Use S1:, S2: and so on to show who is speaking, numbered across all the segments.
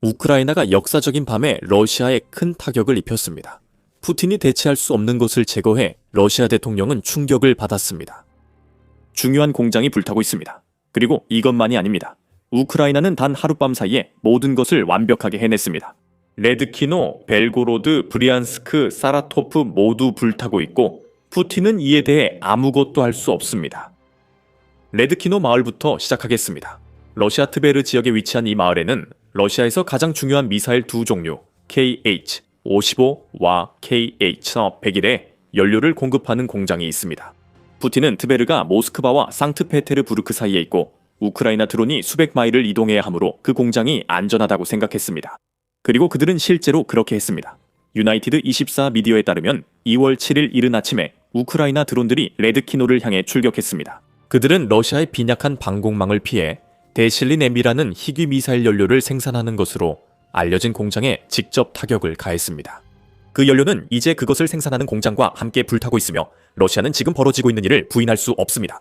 S1: 우크라이나가 역사적인 밤에 러시아에 큰 타격을 입혔습니다. 푸틴이 대체할 수 없는 것을 제거해 러시아 대통령은 충격을 받았습니다. 중요한 공장이 불타고 있습니다. 그리고 이것만이 아닙니다. 우크라이나는 단 하룻밤 사이에 모든 것을 완벽하게 해냈습니다. 레드키노, 벨고로드, 브리안스크, 사라토프 모두 불타고 있고 푸틴은 이에 대해 아무것도 할 수 없습니다. 레드키노 마을부터 시작하겠습니다. 러시아 트베르 지역에 위치한 이 마을에는 러시아에서 가장 중요한 미사일 두 종류 KH-55와 KH-101의 연료를 공급하는 공장이 있습니다. 푸틴은 트베르가 모스크바와 상트페테르부르크 사이에 있고 우크라이나 드론이 수백 마일을 이동해야 하므로 그 공장이 안전하다고 생각했습니다. 그리고 그들은 실제로 그렇게 했습니다. 유나이티드 24 미디어에 따르면 2월 7일 이른 아침에 우크라이나 드론들이 레드키노를 향해 출격했습니다. 그들은 러시아의 빈약한 방공망을 피해 데실린 M이라는 희귀 미사일 연료를 생산하는 것으로 알려진 공장에 직접 타격을 가했습니다. 그 연료는 이제 그것을 생산하는 공장과 함께 불타고 있으며 러시아는 지금 벌어지고 있는 일을 부인할 수 없습니다.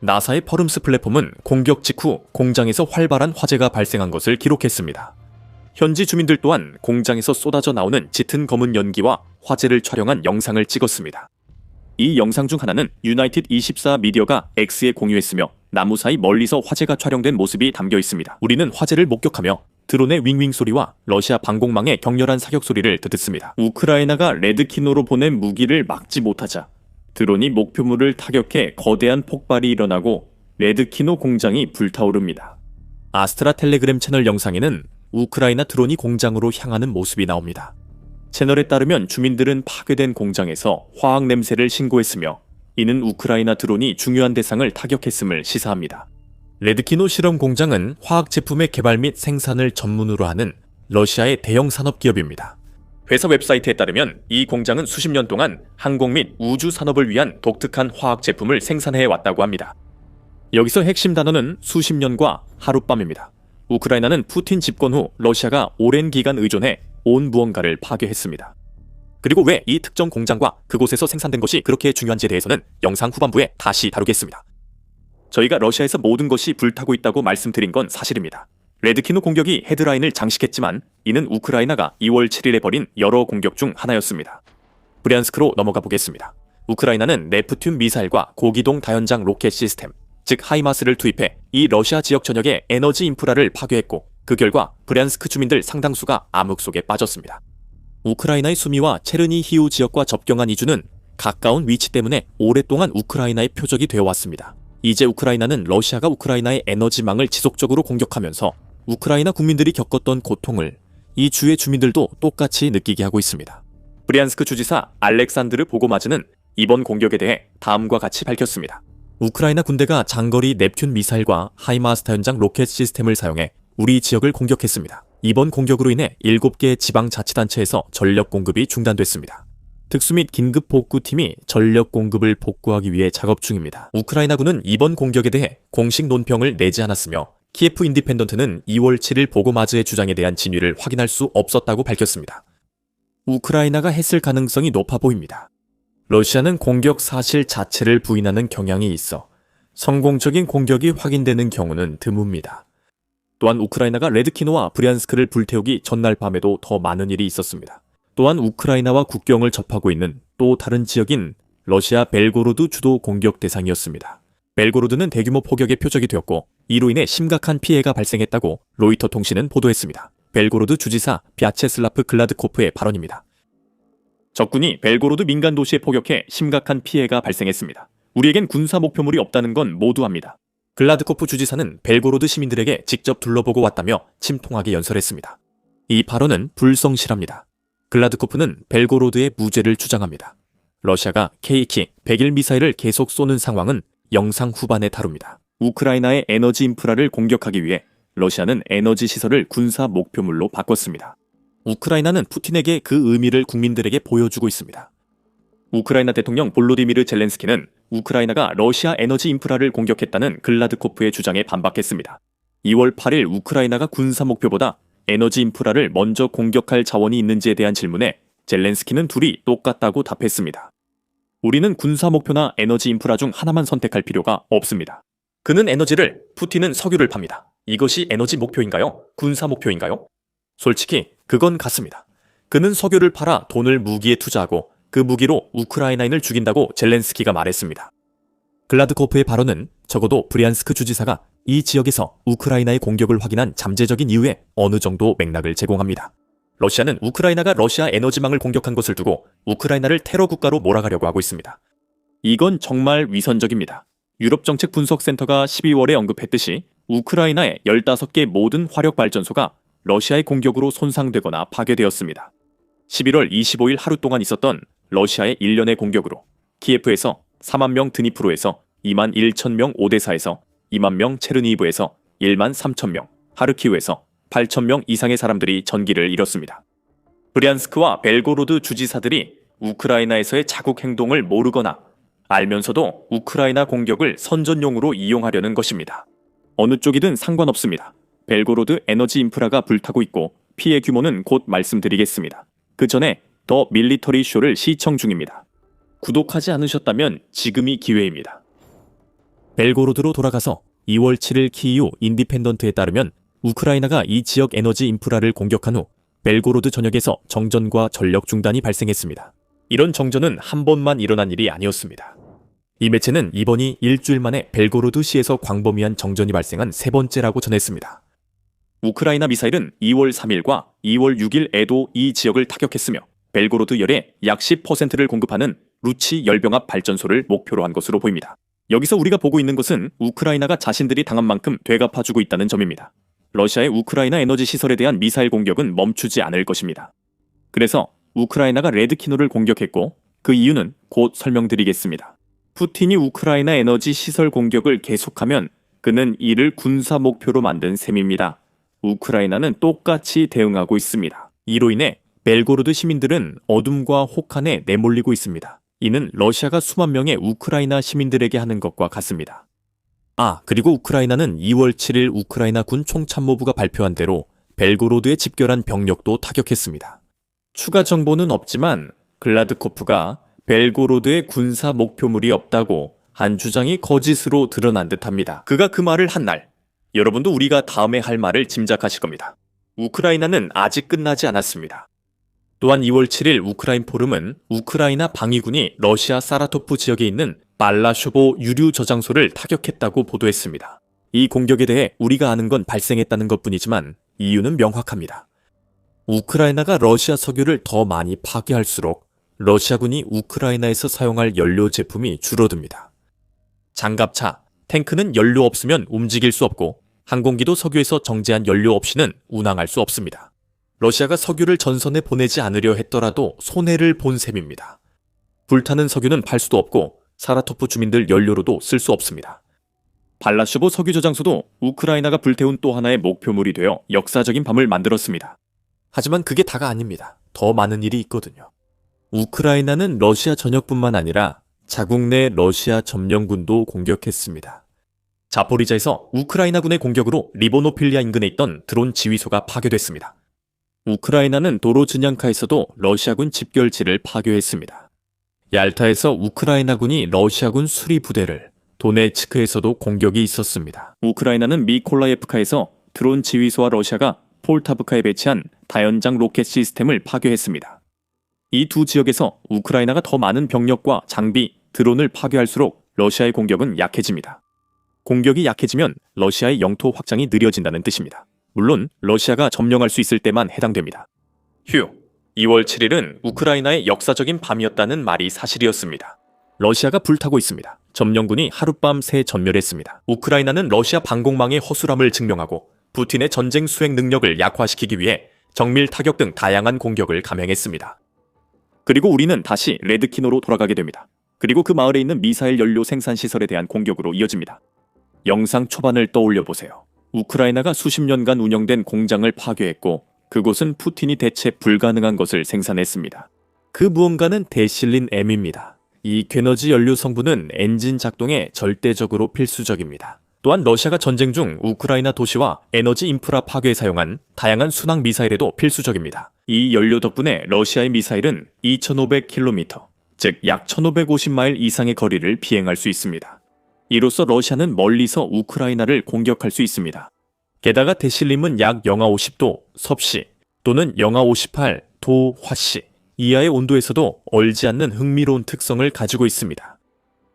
S1: 나사의 퍼름스 플랫폼은 공격 직후 공장에서 활발한 화재가 발생한 것을 기록했습니다. 현지 주민들 또한 공장에서 쏟아져 나오는 짙은 검은 연기와 화재를 촬영한 영상을 찍었습니다. 이 영상 중 하나는 유나이티드 24 미디어가 X에 공유했으며 나무 사이 멀리서 화재가 촬영된 모습이 담겨 있습니다. 우리는 화재를 목격하며 드론의 윙윙 소리와 러시아 방공망의 격렬한 사격 소리를 듣습니다. 우크라이나가 레드키노로 보낸 무기를 막지 못하자 드론이 목표물을 타격해 거대한 폭발이 일어나고 레드키노 공장이 불타오릅니다. 아스트라 텔레그램 채널 영상에는 우크라이나 드론이 공장으로 향하는 모습이 나옵니다. 채널에 따르면 주민들은 파괴된 공장에서 화학 냄새를 신고했으며 이는 우크라이나 드론이 중요한 대상을 타격했음을 시사합니다. 레드키노 실험 공장은 화학 제품의 개발 및 생산을 전문으로 하는 러시아의 대형 산업기업입니다. 회사 웹사이트에 따르면 이 공장은 수십 년 동안 항공 및 우주 산업을 위한 독특한 화학 제품을 생산해 왔다고 합니다. 여기서 핵심 단어는 수십 년과 하룻밤입니다. 우크라이나는 푸틴 집권 후 러시아가 오랜 기간 의존해 온 무언가를 파괴했습니다. 그리고 왜 이 특정 공장과 그곳에서 생산된 것이 그렇게 중요한지에 대해서는 영상 후반부에 다시 다루겠습니다. 저희가 러시아에서 모든 것이 불타고 있다고 말씀드린 건 사실입니다. 레드키노 공격이 헤드라인을 장식했지만 이는 우크라이나가 2월 7일에 벌인 여러 공격 중 하나였습니다. 브리안스크로 넘어가 보겠습니다. 우크라이나는 네프튠 미사일과 고기동 다연장 로켓 시스템, 즉 하이마스를 투입해 이 러시아 지역 전역의 에너지 인프라를 파괴했고 그 결과 브리안스크 주민들 상당수가 암흑 속에 빠졌습니다. 우크라이나의 수미와 체르니히우 지역과 접경한 이주는 가까운 위치 때문에 오랫동안 우크라이나의 표적이 되어왔습니다. 이제 우크라이나는 러시아가 우크라이나의 에너지망을 지속적으로 공격하면서 우크라이나 국민들이 겪었던 고통을 이 주의 주민들도 똑같이 느끼게 하고 있습니다. 브리안스크 주지사 알렉산드르 보고마즈는 이번 공격에 대해 다음과 같이 밝혔습니다. 우크라이나 군대가 장거리 넵튠 미사일과 하이마스 다연장 로켓 시스템을 사용해 우리 지역을 공격했습니다. 이번 공격으로 인해 7개의 지방자치단체에서 전력 공급이 중단됐습니다. 특수 및 긴급 복구팀이 전력 공급을 복구하기 위해 작업 중입니다. 우크라이나군은 이번 공격에 대해 공식 논평을 내지 않았으며 키예프 인디펜던트는 2월 7일 보고마즈의 주장에 대한 진위를 확인할 수 없었다고 밝혔습니다. 우크라이나가 했을 가능성이 높아 보입니다. 러시아는 공격 사실 자체를 부인하는 경향이 있어 성공적인 공격이 확인되는 경우는 드뭅니다. 또한 우크라이나가 레드키노와 브리안스크를 불태우기 전날 밤에도 더 많은 일이 있었습니다. 또한 우크라이나와 국경을 접하고 있는 또 다른 지역인 러시아 벨고로드 주도 공격 대상이었습니다. 벨고로드는 대규모 폭격의 표적이 되었고 이로 인해 심각한 피해가 발생했다고 로이터 통신은 보도했습니다. 벨고로드 주지사 비아체슬라프 글라드코프의 발언입니다. 적군이 벨고로드 민간 도시에 포격해 심각한 피해가 발생했습니다. 우리에겐 군사 목표물이 없다는 건 모두 압니다. 글라드코프 주지사는 벨고로드 시민들에게 직접 둘러보고 왔다며 침통하게 연설했습니다. 이 발언은 불성실합니다. 글라드코프는 벨고로드의 무죄를 주장합니다. 러시아가 K2 101 미사일을 계속 쏘는 상황은 영상 후반에 다룹니다. 우크라이나의 에너지 인프라를 공격하기 위해 러시아는 에너지 시설을 군사 목표물로 바꿨습니다. 우크라이나는 푸틴에게 그 의미를 국민들에게 보여주고 있습니다. 우크라이나 대통령 볼로디미르 젤렌스키는 우크라이나가 러시아 에너지 인프라를 공격했다는 글라드코프의 주장에 반박했습니다. 2월 8일 우크라이나가 군사 목표보다 에너지 인프라를 먼저 공격할 자원이 있는지에 대한 질문에 젤렌스키는 둘이 똑같다고 답했습니다. 우리는 군사 목표나 에너지 인프라 중 하나만 선택할 필요가 없습니다. 그는 에너지를, 푸틴은 석유를 팝니다. 이것이 에너지 목표인가요? 군사 목표인가요? 솔직히 그건 같습니다. 그는 석유를 팔아 돈을 무기에 투자하고 그 무기로 우크라이나인을 죽인다고 젤렌스키가 말했습니다. 글라드코프의 발언은 적어도 브리안스크 주지사가 이 지역에서 우크라이나의 공격을 확인한 잠재적인 이유에 어느 정도 맥락을 제공합니다. 러시아는 우크라이나가 러시아 에너지망을 공격한 것을 두고 우크라이나를 테러 국가로 몰아가려고 하고 있습니다. 이건 정말 위선적입니다. 유럽정책분석센터가 12월에 언급했듯이 우크라이나의 15개 모든 화력발전소가 러시아의 공격으로 손상되거나 파괴되었습니다. 11월 25일 하루 동안 있었던 러시아의 일련의 공격으로 키예프에서 4만 명 드니프로에서 2만 1천 명 오데사에서 2만 명 체르니히브에서 1만 3천 명, 하르키우에서 8천 명 이상의 사람들이 전기를 잃었습니다. 브리안스크와 벨고로드 주지사들이 우크라이나에서의 자국 행동을 모르거나 알면서도 우크라이나 공격을 선전용으로 이용하려는 것입니다. 어느 쪽이든 상관없습니다. 벨고로드 에너지 인프라가 불타고 있고 피해 규모는 곧 말씀드리겠습니다. 그 전에 더 밀리터리 쇼를 시청 중입니다. 구독하지 않으셨다면 지금이 기회입니다. 벨고로드로 돌아가서 2월 7일 키이우 인디펜던트에 따르면 우크라이나가 이 지역 에너지 인프라를 공격한 후 벨고로드 전역에서 정전과 전력 중단이 발생했습니다. 이런 정전은 한 번만 일어난 일이 아니었습니다. 이 매체는 이번이 일주일 만에 벨고로드시에서 광범위한 정전이 발생한 세 번째라고 전했습니다. 우크라이나 미사일은 2월 3일과 2월 6일에도 이 지역을 타격했으며 벨고로드 열의 약 10%를 공급하는 루치 열병합 발전소를 목표로 한 것으로 보입니다. 여기서 우리가 보고 있는 것은 우크라이나가 자신들이 당한 만큼 되갚아주고 있다는 점입니다. 러시아의 우크라이나 에너지 시설에 대한 미사일 공격은 멈추지 않을 것입니다. 그래서 우크라이나가 레드키노를 공격했고 그 이유는 곧 설명드리겠습니다. 푸틴이 우크라이나 에너지 시설 공격을 계속하면 그는 이를 군사 목표로 만든 셈입니다. 우크라이나는 똑같이 대응하고 있습니다. 이로 인해 벨고로드 시민들은 어둠과 혹한에 내몰리고 있습니다. 이는 러시아가 수만 명의 우크라이나 시민들에게 하는 것과 같습니다. 그리고 우크라이나는 2월 7일 우크라이나 군 총참모부가 발표한 대로 벨고로드에 집결한 병력도 타격했습니다. 추가 정보는 없지만 글라드코프가 벨고로드에 군사 목표물이 없다고 한 주장이 거짓으로 드러난 듯합니다. 그가 그 말을 한 날, 여러분도 우리가 다음에 할 말을 짐작하실 겁니다. 우크라이나는 아직 끝나지 않았습니다. 또한 2월 7일 우크라인 포럼은 우크라이나 방위군이 러시아 사라토프 지역에 있는 발라쇼보 유류 저장소를 타격했다고 보도했습니다. 이 공격에 대해 우리가 아는 건 발생했다는 것뿐이지만 이유는 명확합니다. 우크라이나가 러시아 석유를 더 많이 파괴할수록 러시아군이 우크라이나에서 사용할 연료 제품이 줄어듭니다. 장갑차, 탱크는 연료 없으면 움직일 수 없고 항공기도 석유에서 정제한 연료 없이는 운항할 수 없습니다. 러시아가 석유를 전선에 보내지 않으려 했더라도 손해를 본 셈입니다. 불타는 석유는 팔 수도 없고 사라토프 주민들 연료로도 쓸 수 없습니다. 발라쇼보 석유 저장소도 우크라이나가 불태운 또 하나의 목표물이 되어 역사적인 밤을 만들었습니다. 하지만 그게 다가 아닙니다. 더 많은 일이 있거든요. 우크라이나는 러시아 전역뿐만 아니라 자국 내 러시아 점령군도 공격했습니다. 자포리자에서 우크라이나군의 공격으로 리보노필리아 인근에 있던 드론 지휘소가 파괴됐습니다. 우크라이나는 도로즈냥카에서도 러시아군 집결지를 파괴했습니다. 얄타에서 우크라이나군이 러시아군 수리 부대를, 도네츠크에서도 공격이 있었습니다. 우크라이나는 미콜라예프카에서 드론 지휘소와 러시아가 폴타브카에 배치한 다연장 로켓 시스템을 파괴했습니다. 이 두 지역에서 우크라이나가 더 많은 병력과 장비, 드론을 파괴할수록 러시아의 공격은 약해집니다. 공격이 약해지면 러시아의 영토 확장이 느려진다는 뜻입니다. 물론 러시아가 점령할 수 있을 때만 해당됩니다. 2월 7일은 우크라이나의 역사적인 밤이었다는 말이 사실이었습니다. 러시아가 불타고 있습니다. 점령군이 하룻밤 새 전멸했습니다. 우크라이나는 러시아 방공망의 허술함을 증명하고 푸틴의 전쟁 수행 능력을 약화시키기 위해 정밀 타격 등 다양한 공격을 감행했습니다. 그리고 우리는 다시 레드키노로 돌아가게 됩니다. 그리고 그 마을에 있는 미사일 연료 생산 시설에 대한 공격으로 이어집니다. 영상 초반을 떠올려 보세요. 우크라이나가 수십 년간 운영된 공장을 파괴했고 그곳은 푸틴이 대체 불가능한 것을 생산했습니다. 그 무언가는 데실린 M입니다. 이 괴너지 연료 성분은 엔진 작동에 절대적으로 필수적입니다. 또한 러시아가 전쟁 중 우크라이나 도시와 에너지 인프라 파괴에 사용한 다양한 순항 미사일에도 필수적입니다. 이 연료 덕분에 러시아의 미사일은 2500km, 즉 약 1550마일 이상의 거리를 비행할 수 있습니다. 이로써 러시아는 멀리서 우크라이나를 공격할 수 있습니다. 게다가 데실림은 약 영하 50도, 섭씨, 또는 영하 58 도 화씨 이하의 온도에서도 얼지 않는 흥미로운 특성을 가지고 있습니다.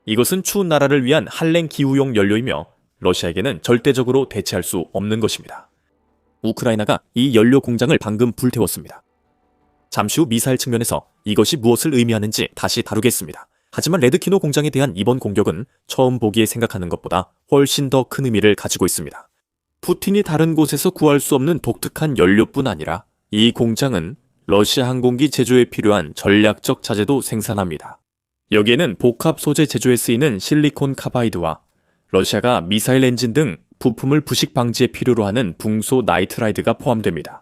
S1: 이것은 추운 나라를 위한 한랭 기후용 연료이며 러시아에게는 절대적으로 대체할 수 없는 것입니다. 우크라이나가 이 연료 공장을 방금 불태웠습니다. 잠시 후 미사일 측면에서 이것이 무엇을 의미하는지 다시 다루겠습니다. 하지만 레드키노 공장에 대한 이번 공격은 처음 보기에 생각하는 것보다 훨씬 더 큰 의미를 가지고 있습니다. 푸틴이 다른 곳에서 구할 수 없는 독특한 연료뿐 아니라 이 공장은 러시아 항공기 제조에 필요한 전략적 자재도 생산합니다. 여기에는 복합 소재 제조에 쓰이는 실리콘 카바이드와 러시아가 미사일 엔진 등 부품을 부식 방지에 필요로 하는 붕소 나이트라이드가 포함됩니다.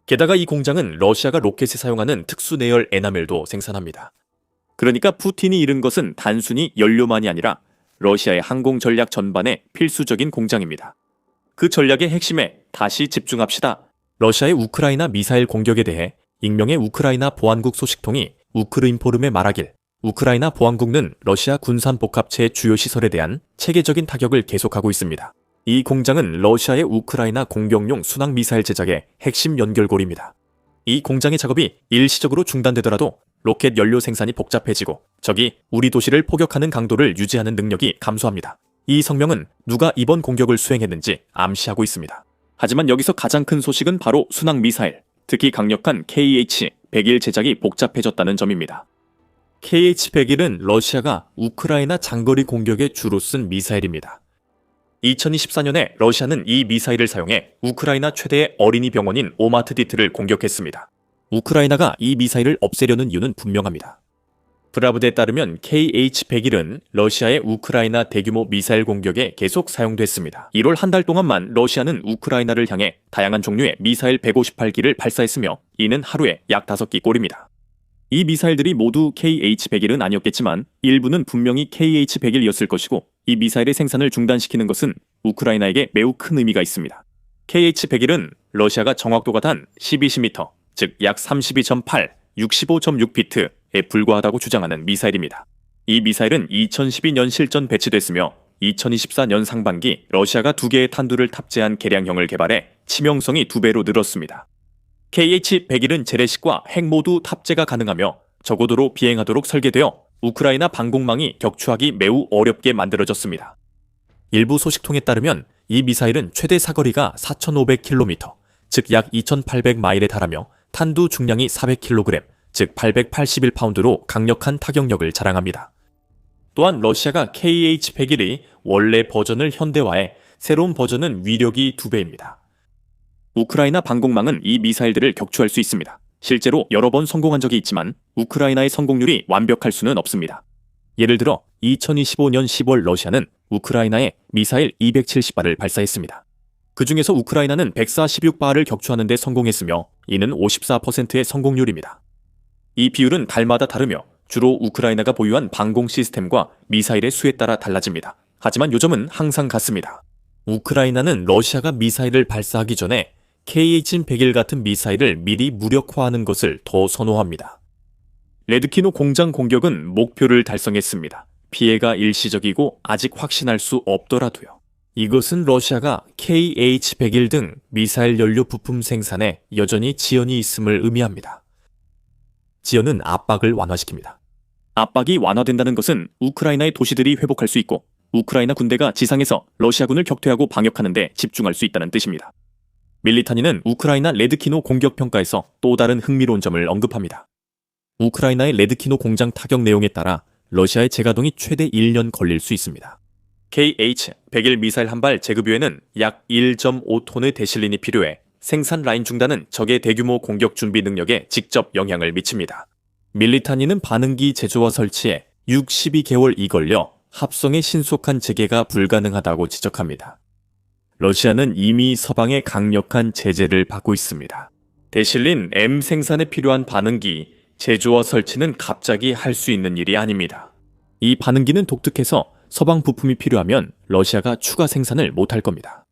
S1: 게다가 이 공장은 러시아가 로켓에 사용하는 특수 내열 에나멜도 생산합니다. 그러니까 푸틴이 잃은 것은 단순히 연료만이 아니라 러시아의 항공 전략 전반의 필수적인 공장입니다. 그 전략의 핵심에 다시 집중합시다. 러시아의 우크라이나 미사일 공격에 대해 익명의 우크라이나 보안국 소식통이 우크르인포름에 말하길 우크라이나 보안국은 러시아 군산복합체의 주요 시설에 대한 체계적인 타격을 계속하고 있습니다. 이 공장은 러시아의 우크라이나 공격용 순항 미사일 제작의 핵심 연결고리입니다. 이 공장의 작업이 일시적으로 중단되더라도 로켓 연료 생산이 복잡해지고 적이 우리 도시를 포격하는 강도를 유지하는 능력이 감소합니다. 이 성명은 누가 이번 공격을 수행했는지 암시하고 있습니다. 하지만 여기서 가장 큰 소식은 바로 순항 미사일, 특히 강력한 KH-101 제작이 복잡해졌다는 점입니다. KH-101은 러시아가 우크라이나 장거리 공격에 주로 쓴 미사일입니다. 2024년에 러시아는 이 미사일을 사용해 우크라이나 최대의 어린이 병원인 오마트디트를 공격했습니다. 우크라이나가 이 미사일을 없애려는 이유는 분명합니다. 브라브드에 따르면 KH-101은 러시아의 우크라이나 대규모 미사일 공격에 계속 사용됐습니다. 1월 한 달 동안만 러시아는 우크라이나를 향해 다양한 종류의 미사일 158기를 발사했으며 이는 하루에 약 5기 꼴입니다. 이 미사일들이 모두 KH-101은 아니었겠지만 일부는 분명히 KH-101이었을 것이고 이 미사일의 생산을 중단시키는 것은 우크라이나에게 매우 큰 의미가 있습니다. KH-101은 러시아가 정확도가 단 12m, 즉 약 32.8, 65.6피트에 불과하다고 주장하는 미사일입니다. 이 미사일은 2012년 실전 배치됐으며 2024년 상반기 러시아가 2개의 탄두를 탑재한 개량형을 개발해 치명성이 2배로 늘었습니다. KH-101은 재래식과 핵 모두 탑재가 가능하며 저고도로 비행하도록 설계되어 우크라이나 방공망이 격추하기 매우 어렵게 만들어졌습니다. 일부 소식통에 따르면 이 미사일은 최대 사거리가 4,500km, 즉 약 2,800마일에 달하며 탄두 중량이 400kg, 즉 881파운드로 강력한 타격력을 자랑합니다. 또한 러시아가 KH-101의 원래 버전을 현대화해 새로운 버전은 위력이 2배입니다. 우크라이나 방공망은 이 미사일들을 격추할 수 있습니다. 실제로 여러 번 성공한 적이 있지만 우크라이나의 성공률이 완벽할 수는 없습니다. 예를 들어 2025년 10월 러시아는 우크라이나에 미사일 270발을 발사했습니다. 그 중에서 우크라이나는 146발을 격추하는 데 성공했으며 이는 54%의 성공률입니다. 이 비율은 달마다 다르며 주로 우크라이나가 보유한 방공 시스템과 미사일의 수에 따라 달라집니다. 하지만 요점은 항상 같습니다. 우크라이나는 러시아가 미사일을 발사하기 전에 KH-101 같은 미사일을 미리 무력화하는 것을 더 선호합니다. 레드키노 공장 공격은 목표를 달성했습니다. 피해가 일시적이고 아직 확신할 수 없더라도요. 이것은 러시아가 KH-101 등 미사일 연료 부품 생산에 여전히 지연이 있음을 의미합니다. 지연은 압박을 완화시킵니다. 압박이 완화된다는 것은 우크라이나의 도시들이 회복할 수 있고 우크라이나 군대가 지상에서 러시아군을 격퇴하고 방역하는 데 집중할 수 있다는 뜻입니다. 밀리타니는 우크라이나 레드키노 공격 평가에서 또 다른 흥미로운 점을 언급합니다. 우크라이나의 레드키노 공장 타격 내용에 따라 러시아의 재가동이 최대 1년 걸릴 수 있습니다. KH-101 미사일 한 발 제급유에는 약 1.5톤의 대실린이 필요해 생산 라인 중단은 적의 대규모 공격 준비 능력에 직접 영향을 미칩니다. 밀리타니는 반응기 제조와 설치에 62개월이 걸려 합성의 신속한 재개가 불가능하다고 지적합니다. 러시아는 이미 서방의 강력한 제재를 받고 있습니다. 대실린 M 생산에 필요한 반응기, 제조와 설치는 갑자기 할 수 있는 일이 아닙니다. 이 반응기는 독특해서 서방 부품이 필요하면 러시아가 추가 생산을 못할 겁니다.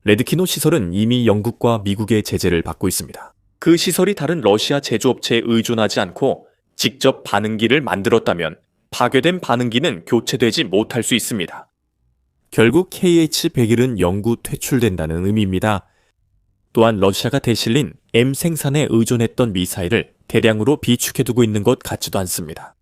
S1: 레드키노 시설은 이미 영국과 미국의 제재를 받고 있습니다. 그 시설이 다른 러시아 제조업체에 의존하지 않고 직접 반응기를 만들었다면 파괴된 반응기는 교체되지 못할 수 있습니다. 결국 KH-101은 영구 퇴출된다는 의미입니다. 또한 러시아가 대실린 M 생산에 의존했던 미사일을 대량으로 비축해두고 있는 것 같지도 않습니다.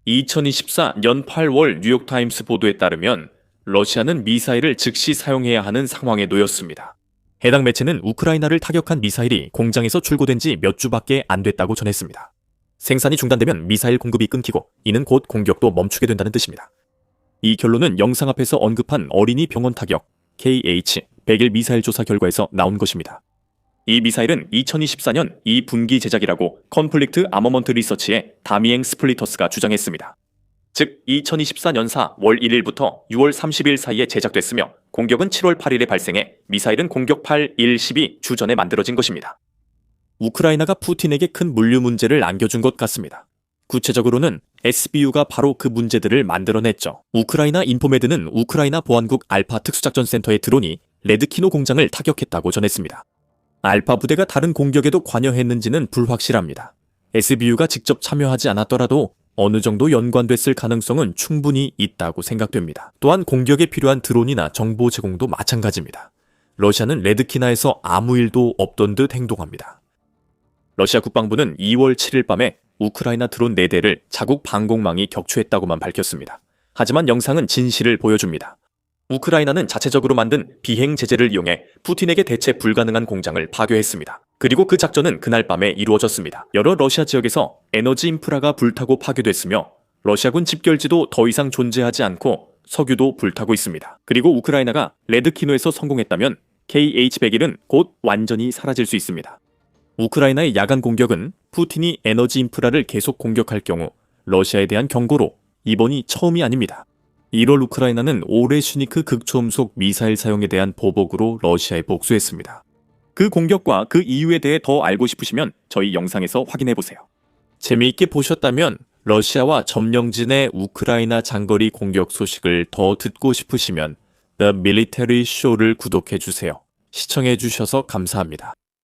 S1: 2024년 8월 뉴욕타임스 보도에 따르면 러시아는 미사일을 즉시 사용해야 하는 상황에 놓였습니다. 해당 매체는 우크라이나를 타격한 미사일이 공장에서 출고된 지 몇 주밖에 안 됐다고 전했습니다. 생산이 중단되면 미사일 공급이 끊기고 이는 곧 공격도 멈추게 된다는 뜻입니다. 이 결론은 영상 앞에서 언급한 어린이 병원 타격 KH-101 미사일 조사 결과에서 나온 것입니다. 이 미사일은 2024년 2분기 제작이라고 컨플릭트 아머먼트 리서치의 다미엥 스플리터스가 주장했습니다. 즉 2024년사 월 1일부터 6월 30일 사이에 제작됐으며 공격은 7월 8일에 발생해 미사일은 공격 8, 1, 12 주 전에 만들어진 것입니다. 우크라이나가 푸틴에게 큰 물류 문제를 안겨준 것 같습니다. 구체적으로는 SBU가 바로 그 문제들을 만들어냈죠. 우크라이나 인포메드는 우크라이나 보안국 알파 특수작전센터의 드론이 레드키노 공장을 타격했다고 전했습니다. 알파 부대가 다른 공격에도 관여했는지는 불확실합니다. SBU가 직접 참여하지 않았더라도 어느 정도 연관됐을 가능성은 충분히 있다고 생각됩니다. 또한 공격에 필요한 드론이나 정보 제공도 마찬가지입니다. 러시아는 레드키나에서 아무 일도 없던 듯 행동합니다. 러시아 국방부는 2월 7일 밤에 우크라이나 드론 4대를 자국 방공망이 격추했다고만 밝혔습니다. 하지만 영상은 진실을 보여줍니다. 우크라이나는 자체적으로 만든 비행 제재를 이용해 푸틴에게 대체 불가능한 공장을 파괴했습니다. 그리고 그 작전은 그날 밤에 이루어졌습니다. 여러 러시아 지역에서 에너지 인프라가 불타고 파괴됐으며 러시아군 집결지도 더 이상 존재하지 않고 석유도 불타고 있습니다. 그리고 우크라이나가 레드키노에서 성공했다면 KH-101은 곧 완전히 사라질 수 있습니다. 우크라이나의 야간 공격은 푸틴이 에너지 인프라를 계속 공격할 경우 러시아에 대한 경고로 이번이 처음이 아닙니다. 1월 우크라이나는 오레슈니크 극초음속 미사일 사용에 대한 보복으로 러시아에 복수했습니다. 그 공격과 그 이유에 대해 더 알고 싶으시면 저희 영상에서 확인해보세요. 재미있게 보셨다면 러시아와 점령진의 우크라이나 장거리 공격 소식을 더 듣고 싶으시면 The Military Show를 구독해주세요. 시청해주셔서 감사합니다.